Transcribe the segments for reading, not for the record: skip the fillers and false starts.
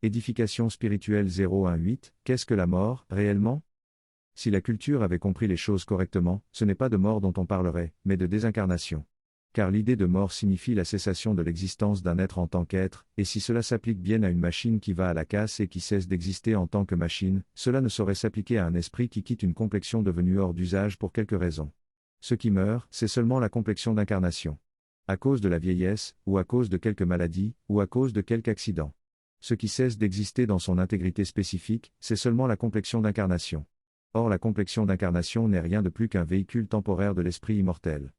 Édification spirituelle 018, qu'est-ce que la mort, réellement? Si la culture avait compris les choses correctement, ce n'est pas de mort dont on parlerait, mais de désincarnation. Car l'idée de mort signifie la cessation de l'existence d'un être en tant qu'être, et si cela s'applique bien à une machine qui va à la casse et qui cesse d'exister en tant que machine, cela ne saurait s'appliquer à un esprit qui quitte une complexion devenue hors d'usage pour quelque raison. Ce qui meurt, c'est seulement la complexion d'incarnation. À cause de la vieillesse, ou à cause de quelque maladie, ou à cause de quelque accident. Ce qui cesse d'exister dans son intégrité spécifique, c'est seulement la complexion d'incarnation. Or la complexion d'incarnation n'est rien de plus qu'un véhicule temporaire de l'esprit immortel.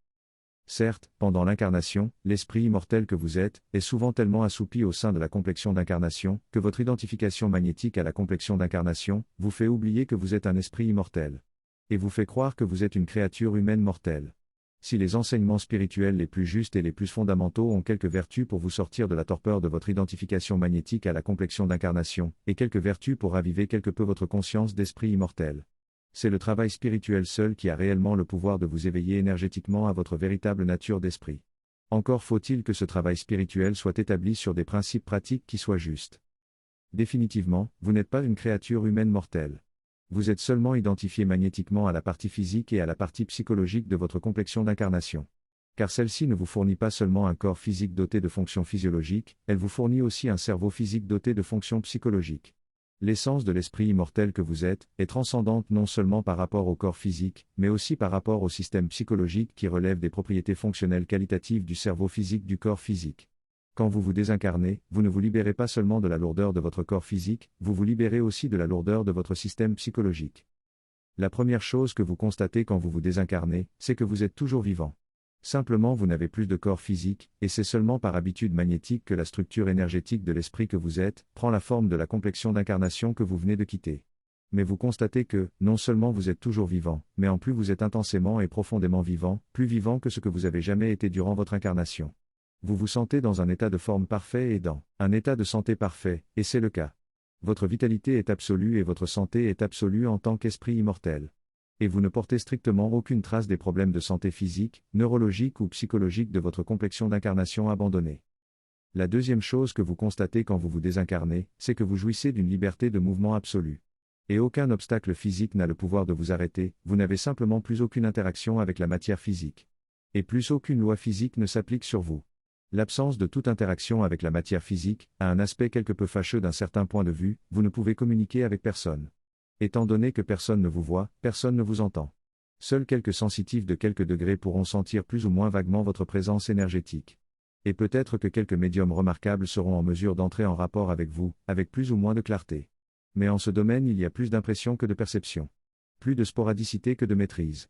Certes, pendant l'incarnation, l'esprit immortel que vous êtes, est souvent tellement assoupi au sein de la complexion d'incarnation, que votre identification magnétique à la complexion d'incarnation, vous fait oublier que vous êtes un esprit immortel. Et vous fait croire que vous êtes une créature humaine mortelle. Si les enseignements spirituels les plus justes et les plus fondamentaux ont quelques vertus pour vous sortir de la torpeur de votre identification magnétique à la complexion d'incarnation, et quelques vertus pour raviver quelque peu votre conscience d'esprit immortel. C'est le travail spirituel seul qui a réellement le pouvoir de vous éveiller énergétiquement à votre véritable nature d'esprit. Encore faut-il que ce travail spirituel soit établi sur des principes pratiques qui soient justes. Définitivement, vous n'êtes pas une créature humaine mortelle. Vous êtes seulement identifié magnétiquement à la partie physique et à la partie psychologique de votre complexion d'incarnation. Car celle-ci ne vous fournit pas seulement un corps physique doté de fonctions physiologiques, elle vous fournit aussi un cerveau physique doté de fonctions psychologiques. L'essence de l'esprit immortel que vous êtes, est transcendante non seulement par rapport au corps physique, mais aussi par rapport au système psychologique qui relève des propriétés fonctionnelles qualitatives du cerveau physique du corps physique. Quand vous vous désincarnez, vous ne vous libérez pas seulement de la lourdeur de votre corps physique, vous vous libérez aussi de la lourdeur de votre système psychologique. La première chose que vous constatez quand vous vous désincarnez, c'est que vous êtes toujours vivant. Simplement vous n'avez plus de corps physique, et c'est seulement par habitude magnétique que la structure énergétique de l'esprit que vous êtes, prend la forme de la complexion d'incarnation que vous venez de quitter. Mais vous constatez que, non seulement vous êtes toujours vivant, mais en plus vous êtes intensément et profondément vivant, plus vivant que ce que vous avez jamais été durant votre incarnation. Vous vous sentez dans un état de forme parfait et dans un état de santé parfait, et c'est le cas. Votre vitalité est absolue et votre santé est absolue en tant qu'esprit immortel. Et vous ne portez strictement aucune trace des problèmes de santé physique, neurologique ou psychologique de votre complexion d'incarnation abandonnée. La deuxième chose que vous constatez quand vous vous désincarnez, c'est que vous jouissez d'une liberté de mouvement absolue. Et aucun obstacle physique n'a le pouvoir de vous arrêter, vous n'avez simplement plus aucune interaction avec la matière physique. Et plus aucune loi physique ne s'applique sur vous. L'absence de toute interaction avec la matière physique a un aspect quelque peu fâcheux d'un certain point de vue, vous ne pouvez communiquer avec personne. Étant donné que personne ne vous voit, personne ne vous entend. Seuls quelques sensitifs de quelques degrés pourront sentir plus ou moins vaguement votre présence énergétique. Et peut-être que quelques médiums remarquables seront en mesure d'entrer en rapport avec vous, avec plus ou moins de clarté. Mais en ce domaine il y a plus d'impression que de perception. Plus de sporadicité que de maîtrise.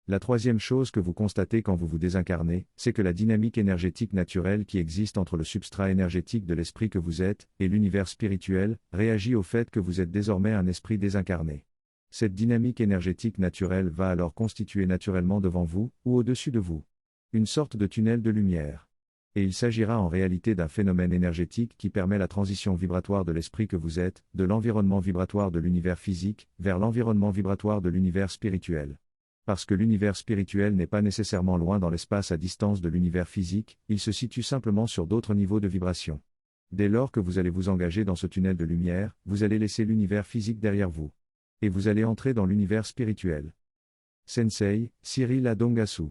La troisième chose que vous constatez quand vous vous désincarnez, c'est que la dynamique énergétique naturelle qui existe entre le substrat énergétique de l'esprit que vous êtes, et l'univers spirituel, réagit au fait que vous êtes désormais un esprit désincarné. Cette dynamique énergétique naturelle va alors constituer naturellement devant vous, ou au-dessus de vous, une sorte de tunnel de lumière. Et il s'agira en réalité d'un phénomène énergétique qui permet la transition vibratoire de l'esprit que vous êtes, de l'environnement vibratoire de l'univers physique, vers l'environnement vibratoire de l'univers spirituel. Parce que l'univers spirituel n'est pas nécessairement loin dans l'espace à distance de l'univers physique, il se situe simplement sur d'autres niveaux de vibration. Dès lors que vous allez vous engager dans ce tunnel de lumière, vous allez laisser l'univers physique derrière vous. Et vous allez entrer dans l'univers spirituel. Sensei, Cyril Adongasu.